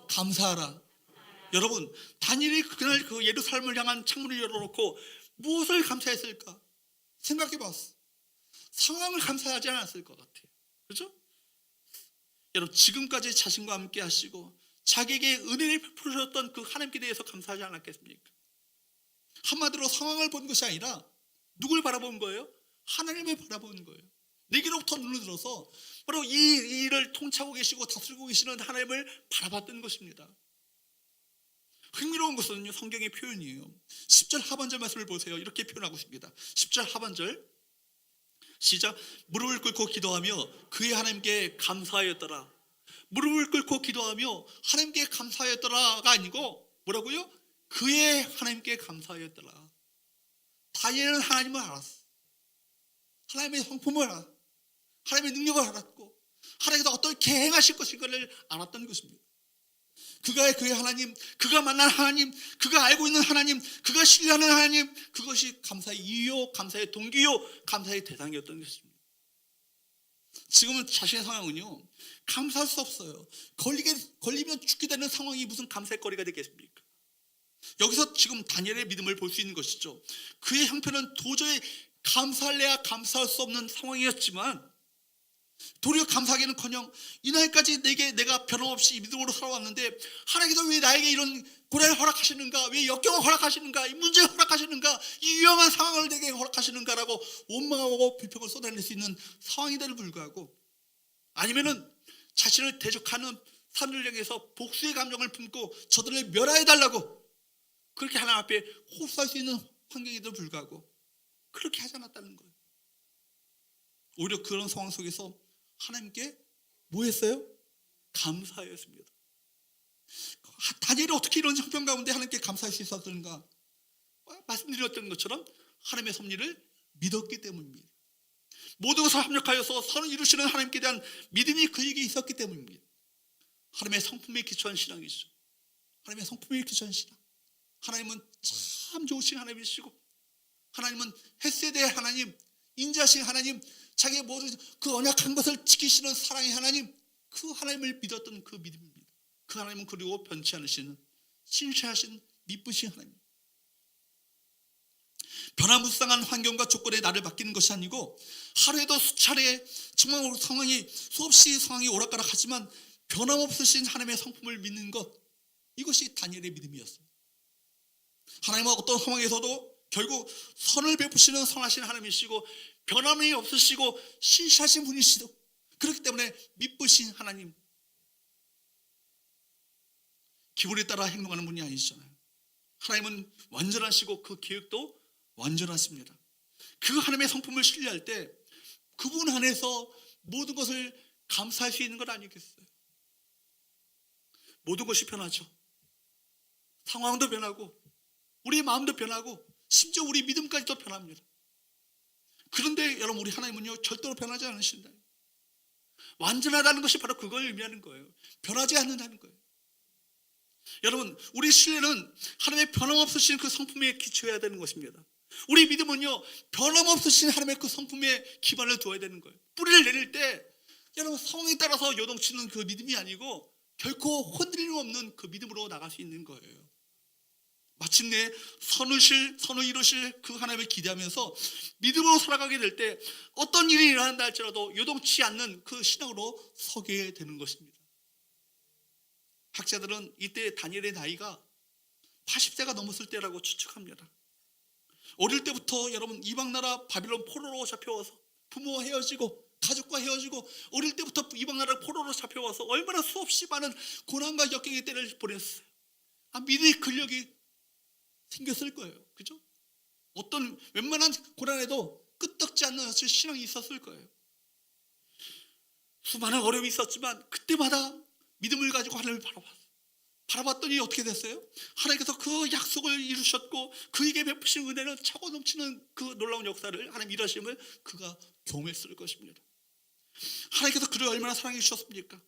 감사하라. 여러분, 다니엘이 그날 그 예루살렘을 향한 창문을 열어놓고 무엇을 감사했을까? 생각해 봤어. 상황을 감사하지 않았을 것 같아요. 그렇죠? 여러분, 지금까지 자신과 함께 하시고 자기에게 은혜를 베푸셨던 그 하나님께 대해서 감사하지 않았겠습니까? 한마디로 상황을 본 것이 아니라 누굴 바라본 거예요? 하나님을 바라본 거예요. 내게로부터 눈을 들어서 바로 이 일을 통치하고 계시고 다스리고 계시는 하나님을 바라봤던 것입니다. 흥미로운 것은요, 성경의 표현이에요. 10절 하반절 말씀을 보세요. 이렇게 표현하고 있습니다. 10절 하반절 시작. 무릎을 꿇고 기도하며 그의 하나님께 감사하였더라. 무릎을 꿇고 기도하며 하나님께 감사하였더라가 아니고 뭐라고요? 그의 하나님께 감사하였더라. 다니엘은 하나님을 알았어. 하나님의 성품을 알았고 하나님의 능력을 알았고 하나님께서 어떻게 행하실 것인가를 알았던 것입니다. 그의 하나님, 그가 만난 하나님, 그가 알고 있는 하나님, 그가 신뢰하는 하나님, 그것이 감사의 이유요, 감사의 동기요, 감사의 대상이었던 것입니다. 지금은 자신의 상황은요, 감사할 수 없어요. 걸리면 죽게 되는 상황이 무슨 감사의 거리가 되겠습니까? 여기서 지금 다니엘의 믿음을 볼 수 있는 것이죠. 그의 형편은 도저히 감사할래야 감사할 수 없는 상황이었지만 도리어 감사하기는커녕 이날까지 내가 변함없이 믿음으로 살아왔는데 하나님께서 왜 나에게 이런 고난을 허락하시는가, 왜 역경을 허락하시는가, 이 문제를 허락하시는가, 이 위험한 상황을 내게 허락하시는가라고 원망하고 불평을 쏟아낼 수 있는 상황임에도 불구하고, 아니면은 자신을 대적하는 사람들 향해서 복수의 감정을 품고 저들을 멸하여달라고 그렇게 하나님 앞에 호소할 수 있는 환경에도 불구하고 그렇게 하지 않았다는 거예요. 오히려 그런 상황 속에서 하나님께 뭐 했어요? 감사하였습니다. 다니엘이 어떻게 이런 형편 가운데 하나님께 감사할 수 있었던가? 말씀드렸던 것처럼 하나님의 섭리를 믿었기 때문입니다. 모든 것을 합력하여서 선을 이루시는 하나님께 대한 믿음이 그에게 있었기 때문입니다. 하나님의 성품에 기초한 신앙이죠. 하나님의 성품에 기초한 신앙. 하나님은 참 좋으신 하나님이시고, 하나님은 헤세드의 하나님, 인자하신 하나님, 자기의 모든 그 언약한 것을 지키시는 사랑의 하나님, 그 하나님을 믿었던 그 믿음입니다. 그 하나님은 그리고 변치 않으시는 신실하신 미쁘신 하나님. 변화무쌍한 환경과 조건에 나를 맡기는 것이 아니고 하루에도 수차례 정말 수없이 상황이 오락가락하지만 변함없으신 하나님의 성품을 믿는 것, 이것이 다니엘의 믿음이었습니다. 하나님은 어떤 상황에서도 결국 선을 베푸시는 선하신 하나님이시고 변함이 없으시고 신실하신 분이시도, 그렇기 때문에 미쁘신 하나님, 기분에 따라 행동하는 분이 아니시잖아요. 하나님은 완전하시고 그 계획도 완전하십니다. 그 하나님의 성품을 신뢰할 때 그분 안에서 모든 것을 감사할 수 있는 것 아니겠어요? 모든 것이 변하죠. 상황도 변하고 우리 마음도 변하고 심지어 우리 믿음까지도 변합니다. 그런데 여러분, 우리 하나님은요 절대로 변하지 않으신다. 완전하다는 것이 바로 그걸 의미하는 거예요. 변하지 않는다는 거예요. 여러분, 우리 신뢰는 하나님의 변함없으신 그 성품에 기초해야 되는 것입니다. 우리 믿음은요 변함없으신 하나님의 그 성품에 기반을 두어야 되는 거예요. 뿌리를 내릴 때 여러분, 상황에 따라서 요동치는 그 믿음이 아니고 결코 흔들림 없는 그 믿음으로 나갈 수 있는 거예요. 마침내 선을 이루실 그 하나님을 기대하면서 믿음으로 살아가게 될 때 어떤 일이 일어난다 할지라도 요동치 않는 그 신앙으로 서게 되는 것입니다. 학자들은 이때 다니엘의 나이가 80세가 넘었을 때라고 추측합니다. 어릴 때부터 여러분, 이방 나라 바빌론 포로로 잡혀와서 부모와 헤어지고 가족과 헤어지고 어릴 때부터 이방 나라 포로로 잡혀와서 얼마나 수없이 많은 고난과 역경의 때를 보냈어요. 믿음의 근력이 생겼을 거예요. 그죠? 어떤 웬만한 고난에도 끄떡지 않는 신앙이 있었을 거예요. 수많은 어려움이 있었지만 그때마다 믿음을 가지고 하나님을 바라봤더니 어떻게 됐어요? 하나님께서 그 약속을 이루셨고 그에게 베푸신 은혜는 차고 넘치는 그 놀라운 역사를 하나님 일하심을 그가 경험했을 것입니다. 하나님께서 그를 얼마나 사랑해 주셨습니까?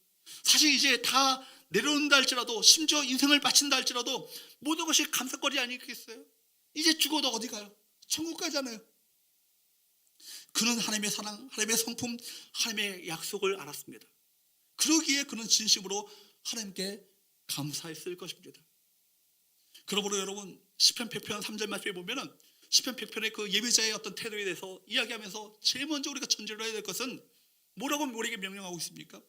사실 이제 다 내려온다 할지라도, 심지어 인생을 바친다 할지라도 모든 것이 감사거리 아니겠어요? 이제 죽어도 어디 가요? 천국 가잖아요. 그는 하나님의 사랑, 하나님의 성품, 하나님의 약속을 알았습니다. 그러기에 그는 진심으로 하나님께 감사했을 것입니다. 그러므로 여러분, 시편 100편 3절 말씀에 보면은 시편 100편의 그 예배자의 어떤 태도에 대해서 이야기하면서 제일 먼저 우리가 전제로 해야 될 것은 뭐라고 우리에게 명령하고 있습니까?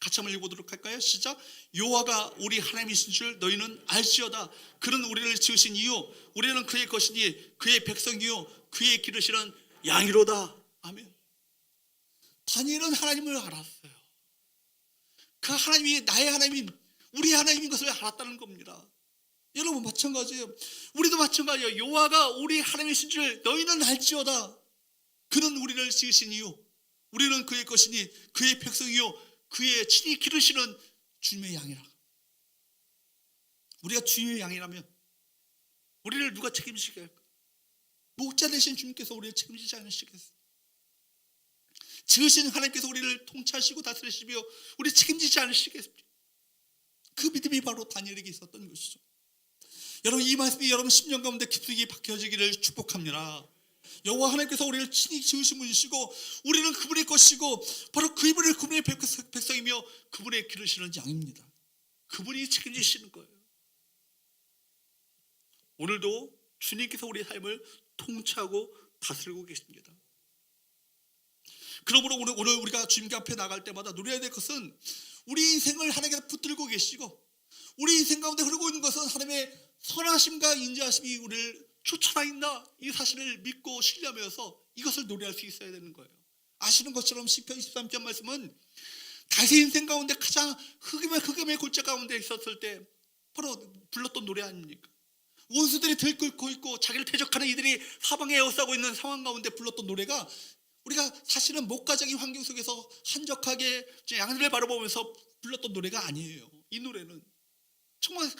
같이 한번 읽어보도록 할까요? 시작. 여호와가 우리 하나님이신 줄 너희는 알지어다. 그는 우리를 지으신 이유, 우리는 그의 것이니 그의 백성이요 그의 기르시는 양이로다. 아멘. 다니엘은 하나님을 알았어요. 그 하나님이 나의 하나님인, 우리 하나님인 것을 알았다는 겁니다. 여러분 마찬가지예요. 우리도 마찬가지예요. 여호와가 우리 하나님이신 줄 너희는 알지어다. 그는 우리를 지으신 이유, 우리는 그의 것이니 그의 백성이요 그의 친히 기르시는 주님의 양이라. 우리가 주님의 양이라면 우리를 누가 책임지게 할까? 목자 되신 주님께서 우리를 책임지지 않으시겠어요? 지으신 하나님께서 우리를 통치하시고 다스리시며 우리 책임지지 않으시겠습니까? 그 믿음이 바로 다니엘에게 있었던 것이죠. 여러분, 이 말씀이 여러분 심령 가운데 깊숙이 박혀지기를 축복합니다. 여호와 하나님께서 우리를 친히 지으신 분이시고 우리는 그분의 것이고 바로 그분의 백성이며 그분의 기르시는 양입니다. 그분이 책임지시는 거예요. 오늘도 주님께서 우리의 삶을 통치하고 다스리고 계십니다. 그러므로 오늘 우리가 주님께 앞에 나갈 때마다 누려야 될 것은 우리 인생을 하나님께서 붙들고 계시고 우리 인생 가운데 흐르고 있는 것은 하나님의 선하심과 인자하심이 우리를 쫓아다닌다, 이 사실을 믿고 신뢰하면서 이것을 노래할 수 있어야 되는 거예요. 아시는 것처럼 시편 23편 말씀은 다윗의 인생 가운데 가장 흑암의 골짜 가운데 있었을 때 바로 불렀던 노래 아닙니까? 원수들이 들끓고 있고 자기를 대적하는 이들이 사방에 에워싸고 있는 상황 가운데 불렀던 노래가 우리가 사실은 목가적인 환경 속에서 한적하게 양들을 바라보면서 불렀던 노래가 아니에요. 이 노래는 정말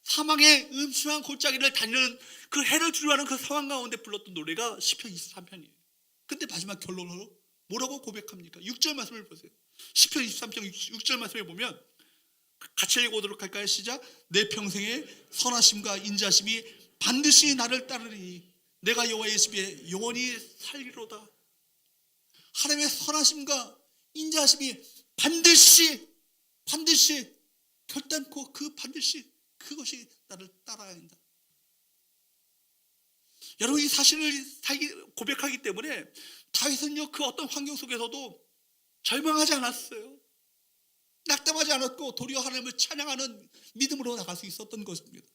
사망의 음침한 골짜기를 다니는 그 해를 두려워하는 그 상황 가운데 불렀던 노래가 시편 23편이에요. 근데 마지막 결론으로 뭐라고 고백합니까? 6절 말씀을 보세요. 시편 23편 6절 말씀에 보면 같이 읽어보도록 할까요? 시작. 내 평생의 선하심과 인자심이 반드시 나를 따르리니 내가 여호와의 집에 영원히 살리로다. 하나님의 선하심과 인자심이 반드시 결단코 반드시 그것이 나를 따라야 한다. 여러분, 이 사실을 고백하기 때문에 다윗은요 그 어떤 환경 속에서도 절망하지 않았어요. 낙담하지 않았고 도리어 하나님을 찬양하는 믿음으로 나갈 수 있었던 것입니다.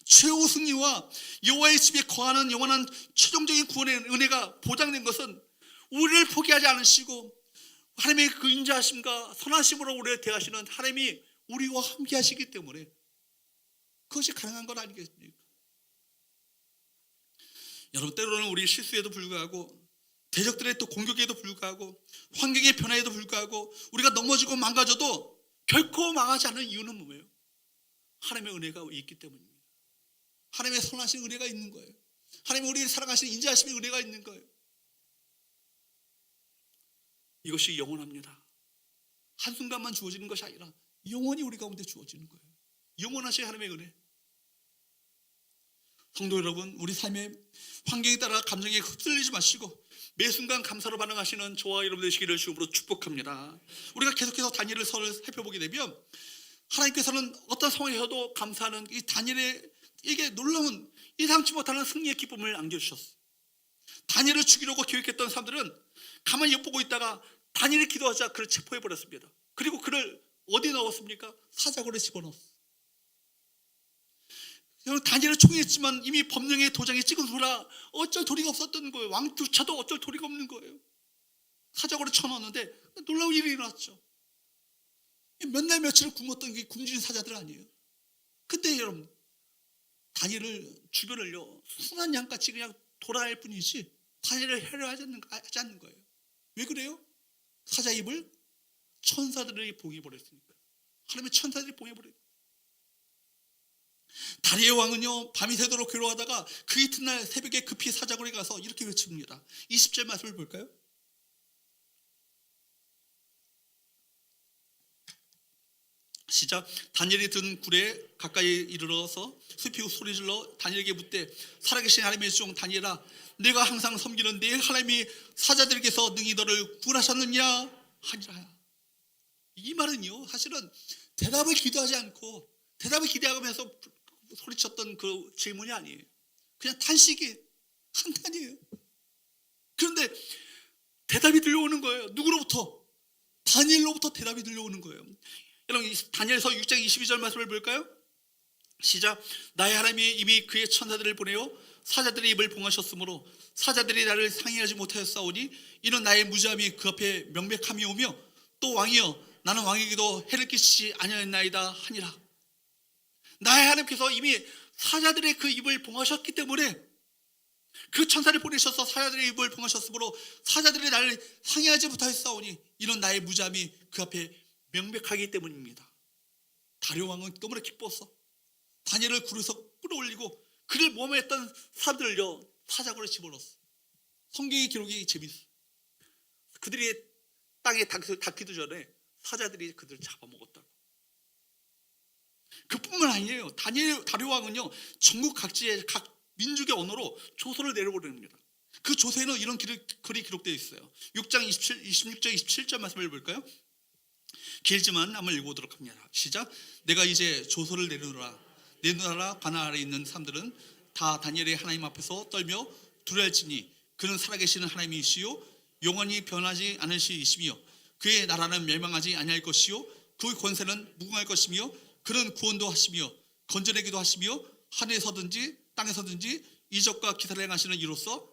최후 승리와 여호와의 집에 거하는 영원한 최종적인 구원의 은혜가 보장된 것은 우리를 포기하지 않으시고 하나님의 그 인자하심과 선하심으로 우리를 대하시는 하나님이 우리와 함께 하시기 때문에 그것이 가능한 건 아니겠습니까? 여러분, 때로는 우리 실수에도 불구하고 대적들의 또 공격에도 불구하고 환경의 변화에도 불구하고 우리가 넘어지고 망가져도 결코 망하지 않는 이유는 뭐예요? 하나님의 은혜가 있기 때문입니다. 하나님의 선하신 은혜가 있는 거예요. 하나님의 우리를 사랑하시는 인자하심의 은혜가 있는 거예요. 이것이 영원합니다. 한순간만 주어지는 것이 아니라 영원히 우리 가운데 주어지는 거예요. 영원하신 하나님의 은혜. 성도 여러분, 우리 삶의 환경에 따라 감정에 휩쓸리지 마시고 매 순간 감사로 반응하시는 저와 여러분 되시기를 주님으로 축복합니다. 우리가 계속해서 다니엘을 살펴보게 되면 하나님께서는 어떤 상황에서도 감사하는 이 다니엘에게 놀라운 예상치 못하는 승리의 기쁨을 안겨주셨어요. 다니엘을 죽이려고 계획했던 사람들은 가만히 엿보고 있다가 다니엘이 기도하자 그를 체포해버렸습니다. 그리고 그를 어디에 넣었습니까? 사자굴에 집어넣었어요. 다니엘을 총애했지만 이미 법령의 도장에 찍은 후라 어쩔 도리가 없었던 거예요. 왕조차도 어쩔 도리가 없는 거예요. 사자굴에 쳐넣었는데 놀라운 일이 일어났죠. 몇 날 며칠을 굶었던 게 굶주린 사자들 아니에요. 그때 여러분 다니엘을 주변을요 순한 양같이 그냥 돌아갈 뿐이지 다니엘을 해려하지 않는 거예요. 왜 그래요? 사자 입을 천사들이 봉해버렸으니까. 하나님의 천사들이 봉해버렸어요. 다리의 왕은요 밤이 새도록 괴로워하다가 그 이튿날 새벽에 급히 사자굴에 가서 이렇게 외칩니다. 20절 말씀을 볼까요? 시작. 다니엘이 든 굴에 가까이 이르러서 슬피고 소리질러 다니엘에게 묻되 살아계신 하나님의 종 다니엘아 내가 항상 섬기는 네 하나님이 사자들에게서 능히 너를 구원하셨느냐 하니라. 이 말은요 사실은 대답을 기도하지 않고 대답을 기대하면서 소리쳤던 그 질문이 아니에요. 그냥 탄식이 한탄이에요. 그런데 대답이 들려오는 거예요. 누구로부터? 다니엘로부터 대답이 들려오는 거예요. 여러분 다니엘서 6장 22절 말씀을 볼까요? 시작. 나의 하나님이 이미 그의 천사들을 보내어 사자들의 입을 봉하셨으므로 사자들이 나를 상의하지 못하였사오니 이는 나의 무지함이 그 앞에 명백함이오며 또 왕이여 나는 왕에게도 해를 끼치지 아니하였나이다 하니라. 나의 하나님께서 이미 사자들의 그 입을 봉하셨기 때문에 그 천사를 보내셔서 사자들의 입을 봉하셨으므로 사자들이 나를 상의하지 못하였사오니 이는 나의 무지함이 그 앞에 명백하기 때문입니다. 다리오 왕은 너무나 기뻤어. 다니엘을 굴에서 끌어올리고 그를 모함했던 사람들을요 사자굴에 집어넣었어. 성경의 기록이 재밌어. 그들이 땅에 닿기도 전에 사자들이 그들을 잡아먹었다고. 그뿐만 아니에요. 다리오 왕은요 전국 각지의 각 민족의 언어로 조서를 내려보냅니다. 그 조서에는 이런 글이 기록되어 있어요. 6장 26절 27절 말씀을 볼까요? 길지만 한번 읽어보도록 합니다. 시작. 내가 이제 조서를 내려놓으라. 내 나라 바나 아래에 있는 사람들은 다 다니엘의 하나님 앞에서 떨며 두려워할지니 그는 살아계시는 하나님이시요 영원히 변하지 않으시이시며 그의 나라는 멸망하지 아니할 것이요 그의 권세는 무궁할 것이며 그는 구원도 하시며 건져내기도 하시며 하늘에서든지 땅에서든지 이적과 기사를 행하시는 이로써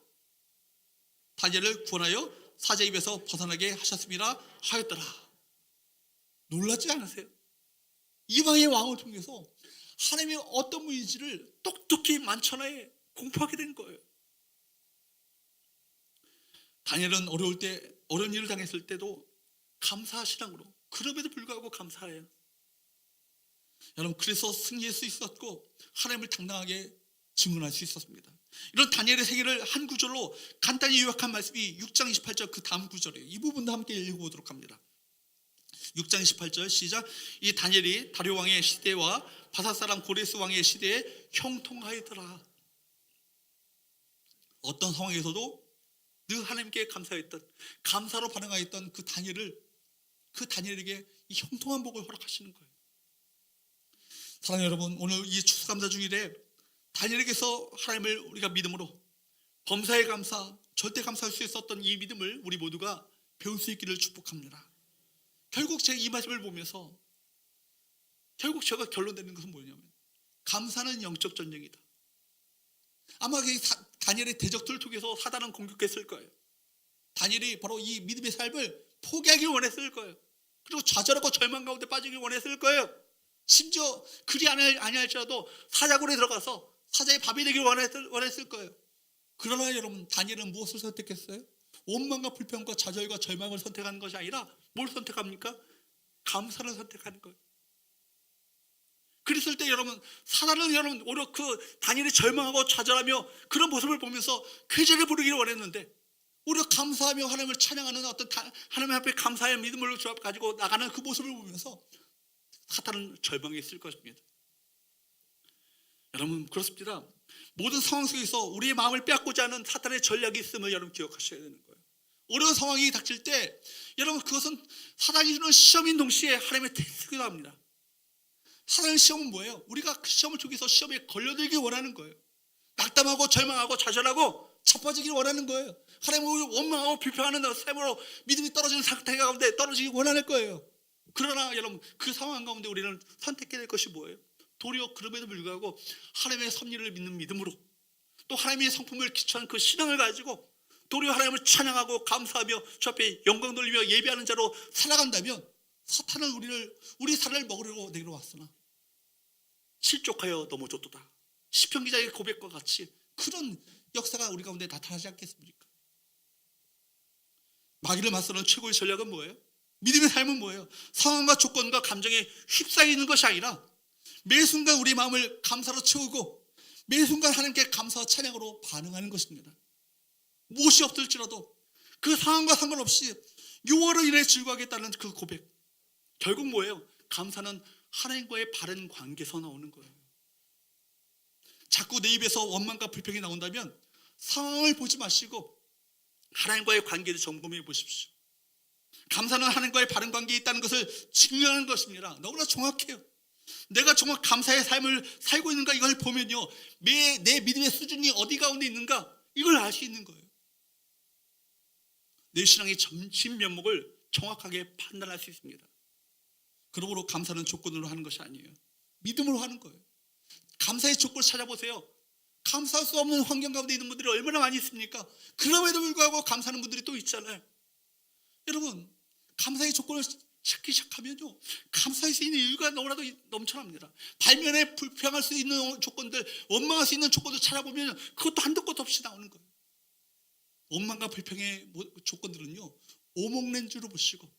다니엘을 구원하여 사자 입에서 벗어나게 하셨습니다 하였더라. 놀라지 않으세요? 이방의 왕을 통해서 하나님의 어떤 분인지를 똑똑히 만천하에 공포하게 된 거예요. 다니엘은 어려울 때 어려운 일을 당했을 때도 감사하시라고 그럼에도 불구하고 감사해요. 여러분 그래서 승리할 수 있었고 하나님을 당당하게 증언할 수 있었습니다. 이런 다니엘의 세계를 한 구절로 간단히 요약한 말씀이 6장 28절 그 다음 구절이에요. 이 부분도 함께 읽어보도록 합니다. 6장 28절 시작. 이 다니엘이 다리오 왕의 시대와 바사 사람 고레스 왕의 시대에 형통하였더라. 어떤 상황에서도 늘 하나님께 감사했던 감사로 반응하였던 그 다니엘에게 이 형통한 복을 허락하시는 거예요. 사랑하는 여러분, 오늘 이 추수감사 주일에 다니엘에게서 하나님을 우리가 믿음으로 범사에 감사, 절대 감사할 수 있었던 이 믿음을 우리 모두가 배울 수 있기를 축복합니다. 결국 제가 이 말씀을 보면서 결국 제가 결론 내는 것은 뭐냐면 감사는 영적 전쟁이다. 아마 다니엘의 대적들을 통해서 사단은 공격했을 거예요. 다니엘이 바로 이 믿음의 삶을 포기하길 원했을 거예요. 그리고 좌절하고 절망 가운데 빠지길 원했을 거예요. 심지어 그리 아니할지라도 사자굴에 들어가서 사자의 밥이 되길 원했을 거예요. 그러나 여러분 다니엘은 무엇을 선택했어요? 원망과 불평과 좌절과 절망을 선택하는 것이 아니라 뭘 선택합니까? 감사를 선택하는 거예요. 그랬을 때 여러분, 사단은 여러분 오히려 그 다니엘이 절망하고 좌절하며 그런 모습을 보면서 쾌제를 부르기를 원했는데, 오히려 감사하며 하나님을 찬양하는 어떤 하나님 앞에 감사의 믿음을 가지고 나가는 그 모습을 보면서 사탄은 절망에 있을 것입니다. 여러분, 그렇습니다. 모든 상황 속에서 우리의 마음을 빼앗고자 하는 사탄의 전략이 있음을 여러분 기억하셔야 되는 거예요. 어려운 상황이 닥칠 때 여러분, 그것은 사단이 주는 시험인 동시에 하나님의 테스트기도 합니다. 사단의 시험은 뭐예요? 우리가 그 시험을 통해서 시험에 걸려들기 원하는 거예요. 낙담하고 절망하고 좌절하고 자빠지기를 원하는 거예요. 하나님을 원망하고 비평하는 삶으로 믿음이 떨어지는 상태 가운데 떨어지기 원하는 거예요. 그러나 여러분, 그 상황 가운데 우리는 선택해야 될 것이 뭐예요? 도리어 그럼에도 불구하고 하나님의 섭리를 믿는 믿음으로, 또 하나님의 성품을 기초한 그 신앙을 가지고 도리어 하나님을 찬양하고 감사하며 주 앞에 영광 돌리며 예배하는 자로 살아간다면, 사탄은 우리 살을 먹으려고 내게로 왔으나 실족하여 넘어졌도다. 시편 기자의 고백과 같이 그런 역사가 우리 가운데 나타나지 않겠습니까? 마귀를 맞서는 최고의 전략은 뭐예요? 믿음의 삶은 뭐예요? 상황과 조건과 감정에 휩싸여 있는 것이 아니라 매 순간 우리 마음을 감사로 채우고 매 순간 하나님께 감사와 찬양으로 반응하는 것입니다. 무엇이 없을지라도 그 상황과 상관없이 요하로 인해 즐거워하겠다는 그 고백, 결국 뭐예요? 감사는 하나님과의 바른 관계에서 나오는 거예요. 자꾸 내 입에서 원망과 불평이 나온다면 상황을 보지 마시고 하나님과의 관계를 점검해 보십시오. 감사는 하나님과의 바른 관계에 있다는 것을 증명하는 것입니다. 너무나 정확해요. 내가 정말 감사의 삶을 살고 있는가, 이걸 보면요, 내 믿음의 수준이 어디 가운데 있는가, 이걸 알 수 있는 거예요. 내 신앙의 전신 면목을 정확하게 판단할 수 있습니다. 그러므로 감사는 조건으로 하는 것이 아니에요. 믿음으로 하는 거예요. 감사의 조건을 찾아보세요. 감사할 수 없는 환경 가운데 있는 분들이 얼마나 많이 있습니까? 그럼에도 불구하고 감사하는 분들이 또 있잖아요. 여러분, 감사의 조건을 찾기 시작하면요, 감사할 수 있는 이유가 너무나도 넘쳐납니다. 발면에 불평할 수 있는 조건들, 원망할 수 있는 조건들 찾아보면 그것도 한도 끝 없이 나오는 거예요. 원망과 불평의 조건들은요, 오목렌즈로 보시고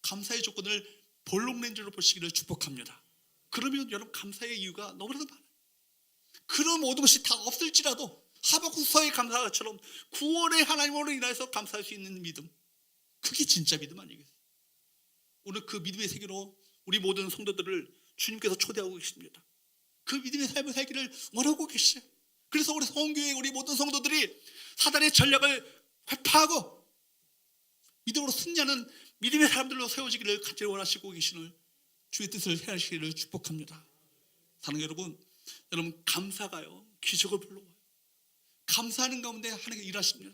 감사의 조건을 볼록렌즈로 보시기를 축복합니다. 그러면 여러분, 감사의 이유가 너무나도 많아요. 그런 모든 것이 다 없을지라도 하박국서의 감사처럼 구원의 하나님으로 인해서 감사할 수 있는 믿음, 그게 진짜 믿음 아니겠어요? 오늘 그 믿음의 세계로 우리 모든 성도들을 주님께서 초대하고 계십니다. 그 믿음의 삶을 살기를 원하고 계셔요. 그래서 우리 성교회 우리 모든 성도들이 사단의 전략을 회파하고 믿음으로 승리하는 믿음의 사람들로 세워지기를 간절히 원하시고 계시는 주의 뜻을 헤아리시기를 축복합니다. 사랑하는 여러분, 감사가요, 기적을 불러와요. 감사하는 가운데 하나님께 일하십니다.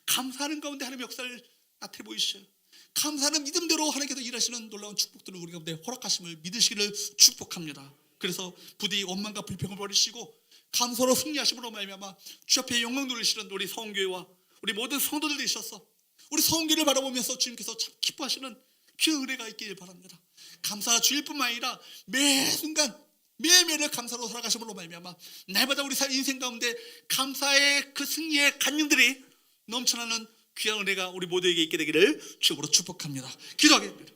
감사하는 가운데 하나님의 역사를 나타내 보이셔요. 감사하는 믿음대로 하나님께서 일하시는 놀라운 축복들을 우리 가운데 허락하심을 믿으시기를 축복합니다. 그래서 부디 원망과 불평을 버리시고 감사로 승리하심으로 말미암아 주 앞에 영광 돌리시는 우리 성교회와 우리 모든 성도들 되셔서 우리 성교를 바라보면서 주님께서 참 기뻐하시는 그 은혜가 있기를 바랍니다. 감사 주일 뿐만 아니라 매 순간 매일매일 감사로 살아가심으로 말미암아 날마다 우리 인생 가운데 감사의 그 승리의 간증들이 넘쳐나는 귀한 은혜가 우리 모두에게 있게 되기를 주님으로 축복합니다. 기도하겠습니다.